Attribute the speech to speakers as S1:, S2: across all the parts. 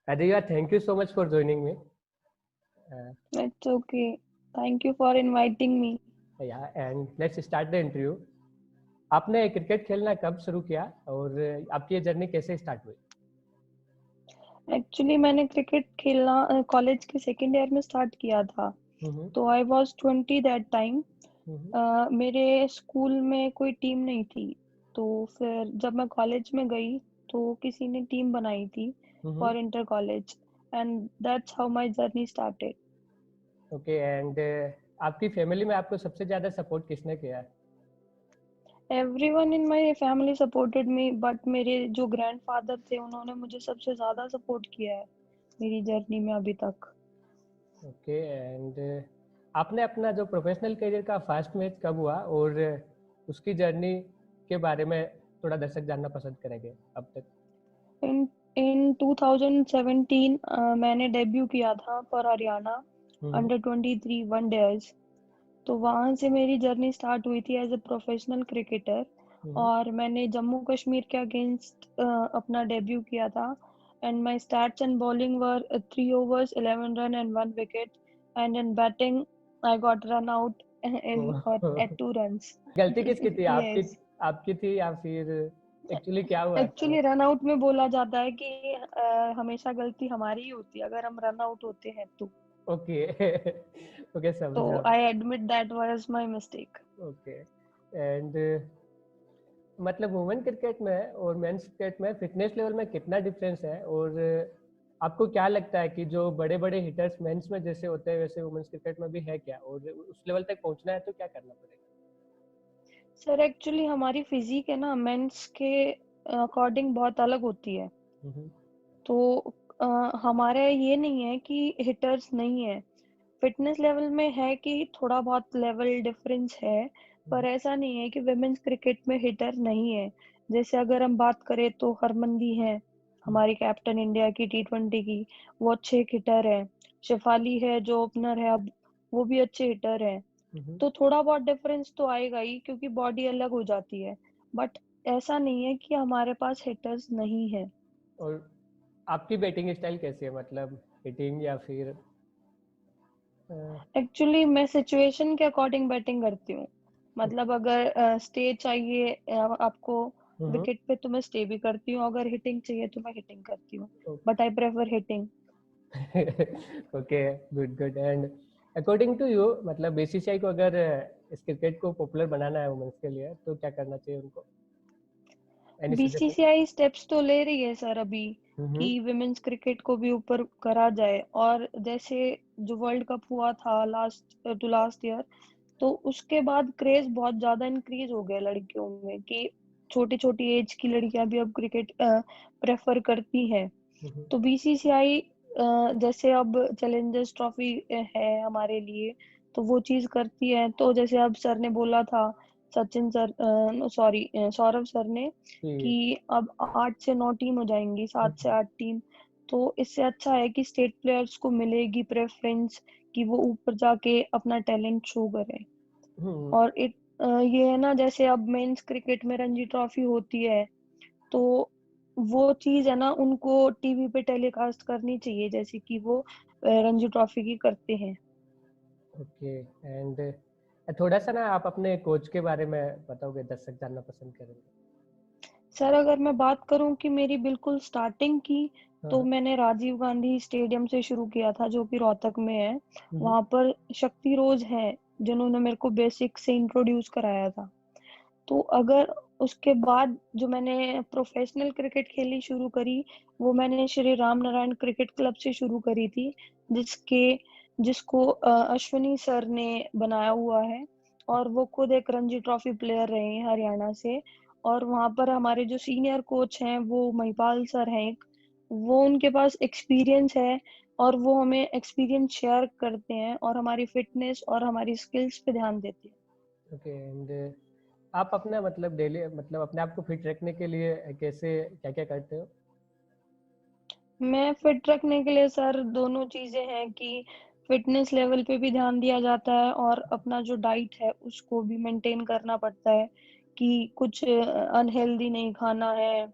S1: Adiya, thank you so much for joining me.
S2: It's okay. Thank you for inviting me.
S1: Yeah, and let's start the interview. आपने cricket खेलना कब शुरू किया और आपकी ये जर्नी कैसे स्टार्ट हुई?
S2: एक्चुअली मैंने क्रिकेट खेलना कॉलेज के सेकेंड ईयर में स्टार्ट किया था।
S1: हम्म
S2: तो आई वॉज 20 दैट टाइम।
S1: हम्म
S2: मेरे स्कूल में कोई टीम नहीं थी। तो फिर जब मैं कॉलेज में गई तो किसी ने टीम बनाई थी
S1: hmm
S2: for inter college and that's how my journey started.
S1: Okay and आपकी फैमिली में आपको सबसे ज़्यादा सपोर्ट किसने किया है?
S2: Everyone in my family supported me but मेरे जो ग्रैंडफादर थे उन्होंने मुझे सबसे ज़्यादा सपोर्ट किया है मेरी जर्नी में अभी तक।
S1: ओके एंड आपने अपना जो प्रोफेशनल करियर का फर्स्ट मैच कब हुआ और उसकी जर्नी के बारे में थोड़ा दर्शक जानना पसंद करेंगे अब तक।
S2: इन इन 2017 मैंने डेब्यू किया था for Haryana
S1: hmm
S2: under 23 one days. तो वहां से मेरी जर्नी स्टार्ट हुई थी एज ए प्रोफेशनल क्रिकेटर।
S1: हम्म
S2: और मैंने जम्मू कश्मीर के अगेंस्ट अपना डेब्यू किया था and my stats and bowling were 3 overs 11 run and 1 wicket and in batting I got run out in at 2 runs.
S1: गलती किसकी थी? आपकी
S2: Yes.
S1: आपकी थी या फिर एक्चुअली क्या हुआ था?
S2: एक्चुअली रन आउट में बोला जाता है कि हमेशा गलती हमारी ही होती है अगर हम रन आउट होते हैं तो।
S1: ओके ओके
S2: तो
S1: समझा।
S2: I admit that was my mistake.
S1: Okay and मतलब वुमेन क्रिकेट में और मेंस क्रिकेट में फिटनेस लेवल में कितना डिफरेंस है और आपको क्या लगता है कि जो बड़े बड़े हिटर्स मेंस में जैसे होते हैं वैसे वुमेन्स क्रिकेट में भी है क्या, और उस लेवल तक पहुंचना है तो क्या करना पड़ेगा?
S2: सर एक्चुअली हमारी फिजिक है ना मेंस के अकॉर्डिंग बहुत अलग होती है।
S1: हम्म
S2: तो हमारे ये नहीं है कि हिटर्स नहीं है। फिटनेस लेवल में है कि थोड़ा बहुत लेवल डिफरेंस है। पर ऐसा नहीं है कि वुमेन्स क्रिकेट में हिटर नहीं है। जैसे अगर हम बात करें तो हरमनदी है हमारी कैप्टन इंडिया की T20 की। वो अच्छे हिटर है। शेफाली है जो ओपनर है अब। वो भी अच्छे हिटर है।
S1: हम्म
S2: तो थोड़ा बहुत डिफरेंस तो आएगा ही क्योंकि बॉडी अलग हो जाती है। बट ऐसा नहीं है कि हमारे पास हिटर्स नहीं है।
S1: और आपकी बैटिंग स्टाइल कैसी है, मतलब हिटिंग या फिर
S2: एक्चुअली मैं सिचुएशन के अकॉर्डिंग बैटिंग करती हूँ। मतलब अगर स्टे चाहिए आपको
S1: हम्म
S2: विकेट पे तो मैं स्टे भी करती हूँ अगर हिटिंग चाहिए तो मैं हिटिंग करती हूँ। But I prefer hitting.
S1: Okay good good and according to you मतलब बीसीसीआई को अगर इस क्रिकेट को पॉपुलर बनाना है वुमेन्स के लिए तो क्या करना चाहिए उनको? Any suggestion?
S2: बीसीसीआई स्टेप्स तो ले रही है सर अभी कि
S1: हम्म
S2: विमेन्स क्रिकेट को भी ऊपर करा जाए। और जैसे जो वर्ल्ड कप हुआ था लास्ट ईयर तो उसके बाद क्रेज बहुत ज्यादा इंक्रीज हो गया लड़कियों में कि छोटी छोटी एज की लड़कियां भी अब क्रिकेट प्रेफर करती हैं।
S1: हम्म
S2: तो बीसीसीआई जैसे अब चैलेंजर्स ट्रॉफी है हमारे लिए तो वो चीज करती है। तो जैसे अब सर ने बोला था Sachin sir sorry Saurabh sir ने
S1: जी,
S2: कि अब 8 से 9 टीम हो जाएंगी 7 से 8 टीम। तो इससे अच्छा है कि स्टेट प्लेयर्स को मिलेगी प्रेफरेंस कि वो ऊपर जाके अपना टैलेंट शो करें।
S1: हम्म
S2: और ये है ना जैसे अब मेंस क्रिकेट में रणजी ट्रॉफी होती है तो वो चीज है ना उनको टीवी पे टेलीकास्ट करनी चाहिए जैसे कि वो रणजी ट्रॉफी की करते हैं।
S1: ओके एंड थोड़ा सा ना आप अपने कोच के बारे में बताओगे, दर्शक जानना पसंद करेंगे।
S2: सर अगर मैं बात करूं कि मेरी बिल्कुल स्टार्टिंग की
S1: हाँ
S2: तो
S1: हाँ
S2: मैंने राजीव गांधी स्टेडियम से शुरू किया था जो कि रोहतक में है।
S1: हम्म
S2: वहां पर शक्ति रोज है जिन्होंने मेरे को बेसिक से इंट्रोड्यूस कराया था। तो अगर उसके बाद जो मैंने प्रोफेशनल क्रिकेट खेलनी शुरू करी वो मैंने श्री राम नारायण क्रिकेट क्लब से शुरू करी थी जिसके जिसको अश्विनी सर ने बनाया हुआ है। और वो खुद एक रणजी ट्रॉफी प्लेयर रहे हैं हरियाणा से। और वहां पर हमारे जो सीनियर कोच हैं वो महिपाल सर हैं एक। वो उनके पास एक्सपीरियंस है और वो हमें एक्सपीरियंस शेयर करते हैं और हमारी फिटनेस और हमारी स्किल्स पे ध्यान देते हैं।
S1: ओके एंड आप अपना मतलब डेली मतलब अपने आप को फिट रखने के लिए कैसे क्या क्या करते हो?
S2: मैं फिट रखने के लिए सर दोनों चीजें हैं कि फिटनेस लेवल पे भी ध्यान दिया जाता है और अपना जो डाइट है उसको भी मेंटेन करना पड़ता है कि कुछ अनहेल्दी नहीं खाना है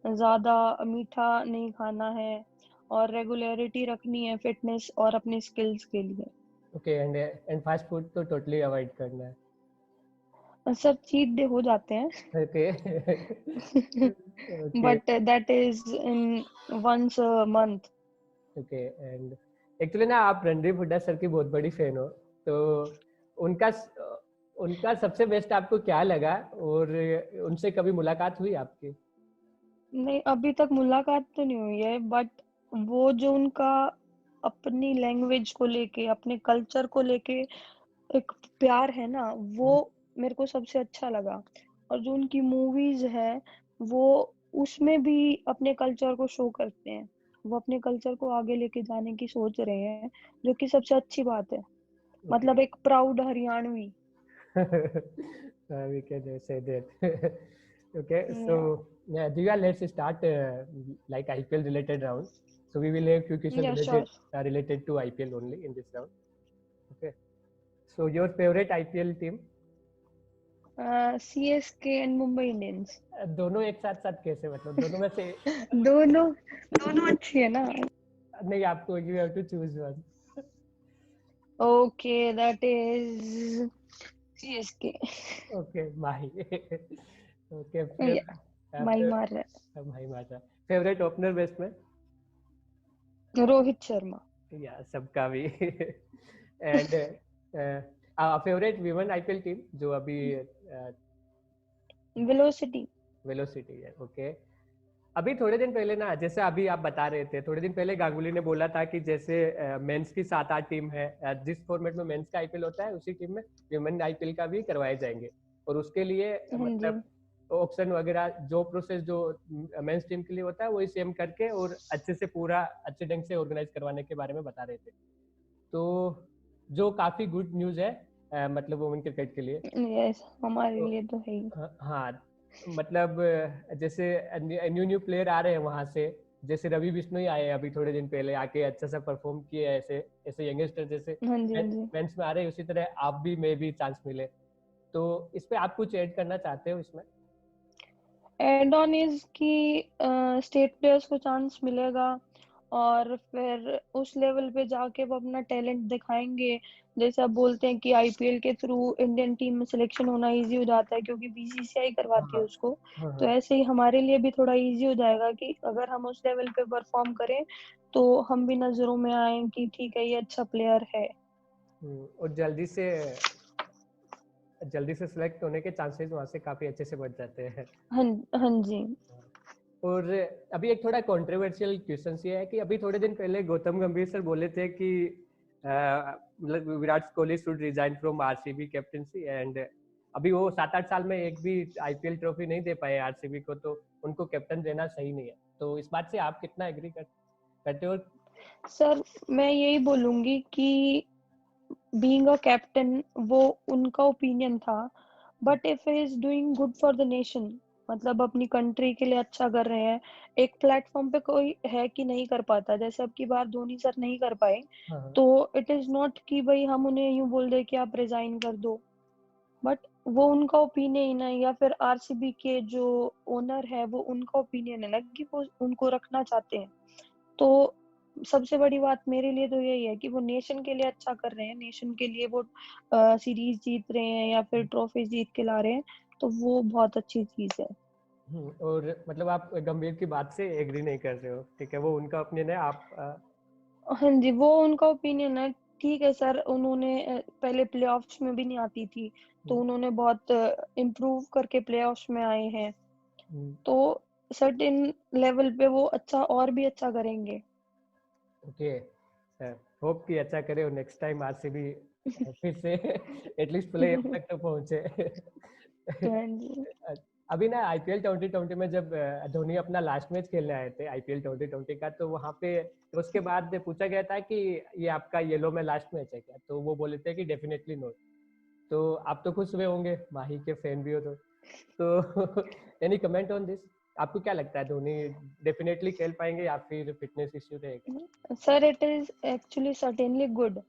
S2: ज्यादा मीठा नहीं खाना है। और रेगुलरिटी रखनी है फिटनेस और अपने स्किल्स के लिए।
S1: ओके, एंड फास्ट फूड तो टोटली अवॉइड करना है।
S2: सर चीट डे हो जाते हैं
S1: okay. Okay.
S2: But that is in once a month.
S1: Okay, and actually ना आप रणदीप हुड्डा सर की बहुत बड़ी फैन हो, तो उनका उनका सबसे बेस्ट आपको क्या लगा, और उनसे कभी मुलाकात हुई आपकी?
S2: नहीं, अभी तक मुलाकात तो नहीं हुई है, बट वो जो उनका अपनी लैंग्वेज को लेके, अपने कल्चर को लेके एक प्यार है ना, वो मेरे को सबसे अच्छा लगा। और जो उनकी मूवीज है, वो उसमें भी अपने कल्चर को शो करते हैं। वो अपने कल्चर को आगे लेके जाने की सोच रहे हैं, जो कि सबसे अच्छी बात है।
S1: ओके।
S2: मतलब एक proud Haryanvi.
S1: We can say that. Okay, so
S2: या
S1: yeah, Divya, let's start like IPL related round. So we will have few questions
S2: या sure.
S1: related to IPL only in this round. Okay. So your favorite IPL team?
S2: CSK and Mumbai Indians.
S1: दोनों एक साथ साथ कैसे, मतलब दोनों में से?
S2: दोनों दोनों अच्छी है ना।
S1: नहीं, आपको you have to choose one.
S2: Okay, that is CSK.
S1: Okay, Mahi. Okay,
S2: या माही
S1: फिर
S2: मार रहा
S1: भाई माता फेवरेट ओपनर बैट्समैन?
S2: है रोहित शर्मा।
S1: या सबका भी। And favourite women IPL team जो अभी
S2: वेलोसिटी।
S1: वेलोसिटी है। ओके, अभी थोड़े दिन पहले ना, जैसे अभी आप बता रहे थे, थोड़े दिन पहले गांगुली ने बोला था कि जैसे मेंस की 7-8 टीम है, जिस फॉर्मेट में मेंस का आईपीएल होता है उसी टीम में विमेन आईपीएल का भी करवाए जाएंगे, और उसके लिए
S2: हाँ जी।
S1: मतलब ऑप्शन वगैरह जो प्रोसेस जो मेंस टीम के लिए होता है वही सेम करके और अच्छे से पूरा अच्छे ढंग से ऑर्गेनाइज करवाने के बारे में बता रहे थे, तो जो काफी गुड न्यूज है मतलब वुमेन क्रिकेट के लिए।
S2: यस, हमारे
S1: तो
S2: लिए तो है ही।
S1: हाँ, मतलब जैसे न्यू न्यू प्लेयर आ रहे हैं वहां से, जैसे रवि बिश्नोई आए अभी थोड़े दिन पहले आके अच्छा सा परफॉर्म किए, ऐसे ऐसे यंगस्टर जैसे
S2: हाँ जी, हाँ जी।
S1: मेंस में आ रहे हैं, उसी तरह आप भी मैं भी चांस मिले, तो इस पे आप कुछ ऐड करना चाहते हो इसमें?
S2: एड ऑन इज कि स्टेट प्लेयर्स को चांस मिलेगा, और फिर उस लेवल पे जाके वो अपना टैलेंट दिखाएंगे। जैसे आप बोलते हैं कि आईपीएल के थ्रू इंडियन टीम में सिलेक्शन होना इजी हो जाता है क्योंकि बीसीसीआई करवाती है
S1: हाँ
S2: उसको।
S1: हाँ
S2: तो
S1: हाँ।
S2: ऐसे ही हमारे लिए भी थोड़ा इजी हो जाएगा कि अगर हम उस लेवल पे परफॉर्म करें तो हम भी नजरों में आए कि ठीक है, ये अच्छा प्लेयर है।
S1: और जल्दी से सिलेक्ट होने के चांसेस वहां से काफी अच्छे से बढ़ जाते हैं।
S2: हाँ, हाँ जी।
S1: और अभी एक थोड़ा कंट्रोवर्शियल क्वेश्चन ये है कि अभी थोड़े दिन पहले गौतम गंभीर सर बोले थे कि मतलब Virat Kohli should resign from RCB captaincy, and अभी वो 7-8 साल में एक भी आईपीएल ट्रॉफी नहीं दे पाए आरसीबी को, तो उनको कैप्टन देना सही नहीं है, तो इस बात से आप कितना एग्री करते हो?
S2: सर मैं यही बोलूंगी कि बीइंग अ कैप्टन वो उनका ओपिनियन था, but if he is doing good for the nation, मतलब अपनी कंट्री के लिए अच्छा कर रहे हैं, एक प्लेटफॉर्म पे कोई है कि नहीं कर पाता, जैसे अब की बार धोनी सर नहीं कर पाए,
S1: हाँ
S2: तो इट इज नॉट कि भाई हम उन्हें यूं बोल दे कि आप रिजाइन कर दो। बट वो उनका ओपिनियन है, या फिर आरसीबी के जो ओनर है वो उनका ओपिनियन है ना कि वो उनको रखना चाहते हैं। तो सबसे बड़ी बात मेरे लिए तो यही है कि वो नेशन के लिए अच्छा कर रहे हैं, नेशन के लिए वो सीरीज जीत रहे हैं या फिर ट्रॉफी जीत के ला रहे हैं, तो वो बहुत अच्छी चीज है।
S1: और मतलब आप गंभीर की बात से एग्री नहीं कर रहे हो, ठीक है, वो उनका ओपिनियन है, आप
S2: हाँ जी, वो उनका ओपिनियन है। ठीक है सर, उन्होंने पहले प्लेऑफ्स में भी नहीं आती थी, तो उन्होंने बहुत इम्प्रूव करके प्लेऑफ्स में आए हैं, तो सर्टेन लेवल पे वो अच्छा और भी अच्छा करेंगे।
S1: ओके, होप कि अच्छा करे और नेक्स्ट टाइम आरसीबी फिर से एटलीस्ट प्ले तक तो पहुंचे।
S2: हाँ जी।
S1: अभी ना आईपीएल 2020 में जब धोनी अपना लास्ट मैच खेलने आए थे आईपीएल 2020 का, तो वहां पे तो उसके बाद पूछा गया था कि ये आपका येलो में लास्ट मैच है क्या, तो वो बोले थे कि डेफिनेटली नो। तो आप तो खुश हुए होंगे, माही के फैन भी हो तो एनी कमेंट ऑन दिस? आपको क्या लगता है, धोनी डेफिनेटली खेल पाएंगे या फिर फिटनेस इश्यू रहेगा?
S2: Sir it is actually certainly good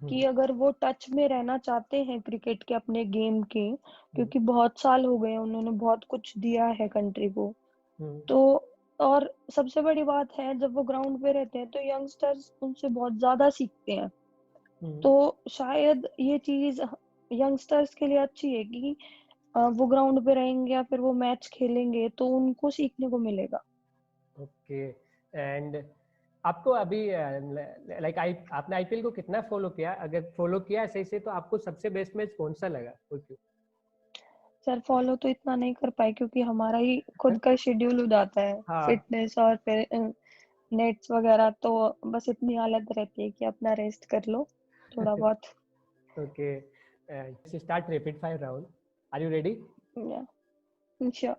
S2: कि अगर वो टच में रहना चाहते हैं क्रिकेट के, अपने गेम के, क्योंकि बहुत साल हो गए उन्होंने बहुत कुछ दिया है कंट्री को, तो और सबसे बड़ी बात है, जब वो ग्राउंड पे रहते हैं तो यंगस्टर्स उनसे बहुत ज्यादा सीखते हैं। तो शायद ये चीज यंगस्टर्स के लिए अच्छी है कि वो ग्राउंड पे रहेंगे या फिर वो मैच खेलेंगे तो उनको सीखने को मिलेगा।
S1: ओके। एंड आपको अभी लाइक आपने आईपीएल को कितना फॉलो किया? अगर फॉलो किया सही से तो आपको सबसे बेस्ट मैच कौन सा लगा? और क्यों?
S2: सर फॉलो तो इतना नहीं कर पाए क्योंकि हमारा ही खुद का शेड्यूल हो जाता है,
S1: हाँ।
S2: फिटनेस और फिर नेट्स वगैरह, तो बस इतनी हालत रहती है कि अपना रेस्ट कर लो थोड़ा बहुत।
S1: Okay. Start rapid fire round. Are you ready?
S2: Yeah sure.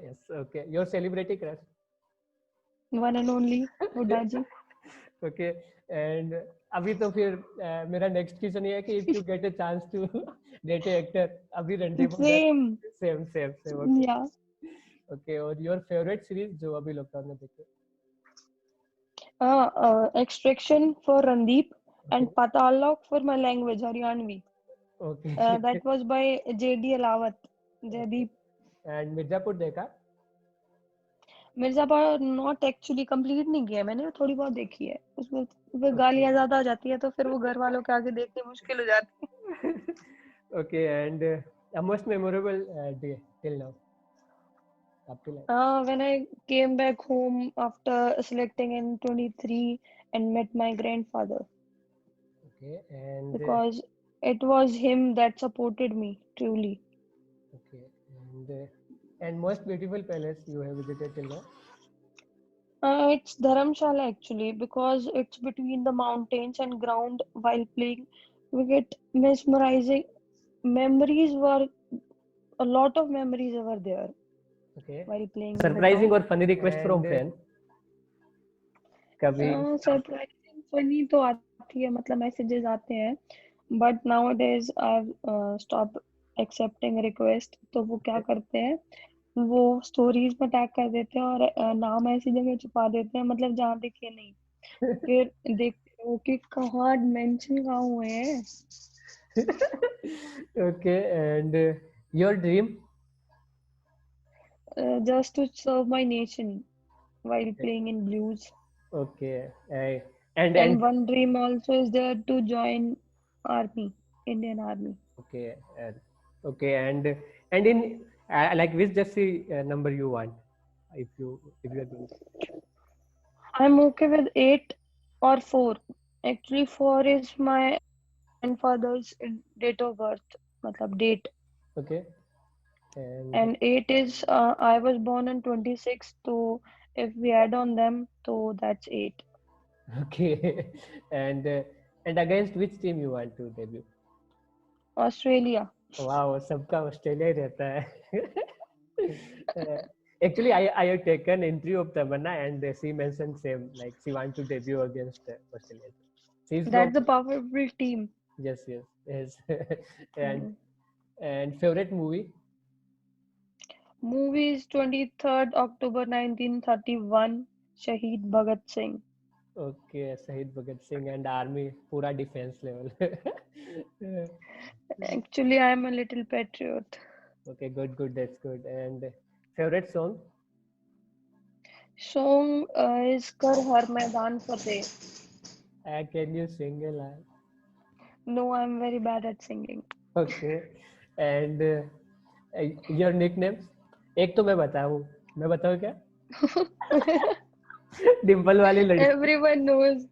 S1: Yes. Okay, your celebrity crush.
S2: One and only Hooda ji.
S1: Okay. And अभी तो फिर मेरा नेक्स्ट क्वेश्चन ये है कि if you get a chance to date actor, अभी Randeep Hooda.
S2: Same.
S1: Same same same. Okay.
S2: Yeah
S1: okay, और your favourite series जो अभी लॉकडाउन में देखे?
S2: Extraction for Randeep
S1: okay.
S2: And Paatal Lok for my language Haryanvi.
S1: Okay.
S2: That was by JD Ahlawat
S1: okay.
S2: Jaideep.
S1: And Mirzapur देखा?
S2: Mirzapur not actually complete नहीं किया मैंने, थोड़ी बहुत देखी है। उसमें फिर
S1: ओके।
S2: गालियां ज्यादा आ जाती है तो फिर वो घर वालों के आगे देखनी मुश्किल हो जाती
S1: okay. And most memorable day till now आपके लिए?
S2: है। When I came back home after selecting in 23 and met my grandfather,
S1: okay. And
S2: because it was him that supported me truly.
S1: Okay. And most beautiful palace you have visited till now?
S2: It's Dharamshala actually, because it's between the mountains and ground while playing. We get mesmerizing memories were a lot of memories were there
S1: okay.
S2: while playing in the
S1: surprising
S2: ground.
S1: और funny request from fan कभी?
S2: Surprising funny तो आती है, मतलब messages आते हैं, but now days I stop accepting request. तो वो क्या करते हैं, वो स्टोरीज में टैग कर देते हैं और नाम ऐसी जगह छुपा देते हैं, मतलब जहाँ दिखे नहीं। फिर देखते हो कि कहाँ मेंशन कहाँ हुए हैं।
S1: Okay. And your dream?
S2: Just to serve my nation while playing in blues.
S1: Okay. And
S2: And
S1: and
S2: one dream also is there to join army, Indian army.
S1: Okay. Okay. And in like which jersey number you want, if you are going?
S2: I'm okay with 8 or 4. Actually, 4 is my grandfather's date of birth, matlab date.
S1: Okay. And
S2: And 8 is I was born on 26, so if we add on them, so that's 8.
S1: okay. and uh, and against which team you want to debut?
S2: Australia.
S1: वाह, सबका Australia ही रहता है. Actually, I have taken interview of Tamanna and she mentioned same, like she want to debut against Australia. She's from.
S2: That's a powerful team.
S1: Yes, yes, yes. and
S2: Mm.
S1: and favorite movie?
S2: Movie is 23rd October 1931, Shaheed Bhagat Singh.
S1: Okay, Shahid Bhagat Singh and army, पूरा defense level.
S2: Actually, I'm a little patriot.
S1: Okay, good, good, that's good. And favorite song?
S2: Song is Kar Har Maidan Fateh.
S1: Can you sing a line?
S2: No, I'm very bad at singing.
S1: Okay. And your nicknames? एक तो मैं बताऊँ क्या? डिम्पल वाली लड़की.
S2: Everyone knows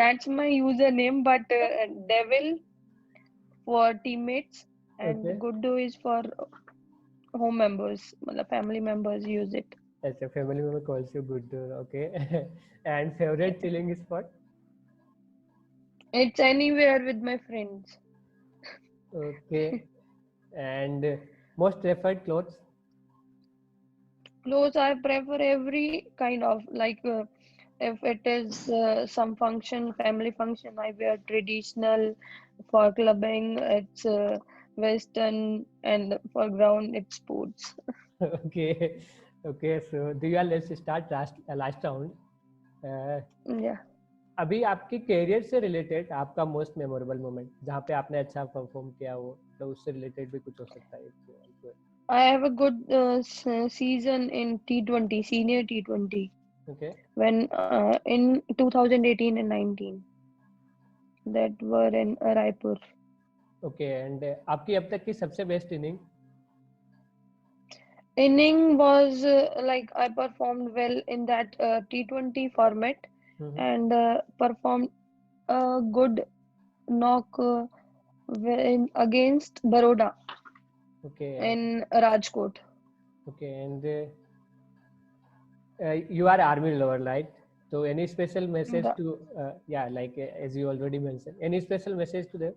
S2: that's my username, but Devil for teammates and
S1: Okay.
S2: Guddu is for home members, मतलब family members use it.
S1: अच्छा, family member calls you good. Okay. And favorite chilling spot?
S2: It's anywhere with my friends.
S1: Okay. And most preferred clothes?
S2: Clothes I prefer every kind of, like if it is some function, family function, I wear traditional. For clubbing, it's western, and for ground, it's sports.
S1: Okay. Okay. So do you let's start last round. Uh,
S2: Yeah.
S1: अभी आपके career से related आपका most memorable moment जहाँ पे आपने अच्छा perform किया हो, तो उससे रिलेटेड भी कुछ हो सकता है?
S2: I have a good season in T20, senior T20,
S1: Okay.
S2: when in 2018 and 19 that were in Raipur.
S1: Okay and आपकी अब तक की सबसे best inning?
S2: Inning was like I performed well in that T20 format and performed a good knock against Baroda
S1: okay
S2: in Rajkot.
S1: Okay and you are army lover, right? So any special message
S2: The
S1: to yeah, like as you already mentioned, any special message to them,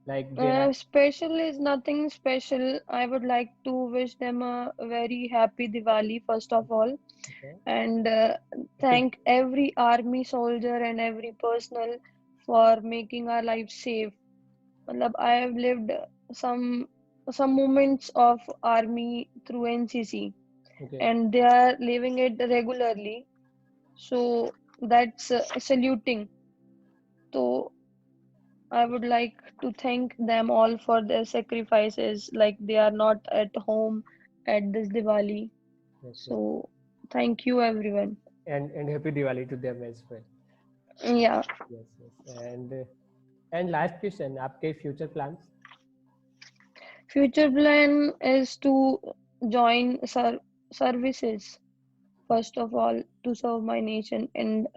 S1: like they are
S2: special is nothing special. I would like to wish them a very happy Diwali first of all,
S1: okay,
S2: and
S1: happy,
S2: thank every army soldier and every personnel for making our lives safe. Matlab, I have lived some some moments of army through NCC,
S1: okay,
S2: and they are living it regularly. So that's saluting. So I would like to thank them all for their sacrifices, like they are not at home at this Diwali.
S1: yes, yes,
S2: So thank you everyone.
S1: and happy Diwali to them as well.
S2: Yeah,
S1: Yes, yes, and last question, आपके future plans?
S2: future plan is to join services first of all to serve my nation and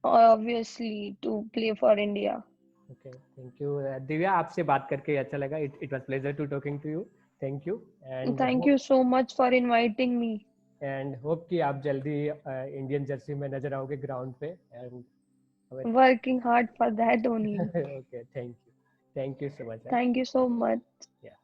S2: obviously to play for India.
S1: Okay, thank you, Divya, आपसे बात करके अच्छा लगा. It was pleasure to talking to you. Thank you, and
S2: Thank
S1: hope
S2: you so much for inviting me.
S1: कि आप जल्दी Indian Jersey में नजर आओगे ग्राउंड पे and
S2: Working hard for that only.
S1: okay, thank you so much.
S2: Thank you so much.
S1: Yeah.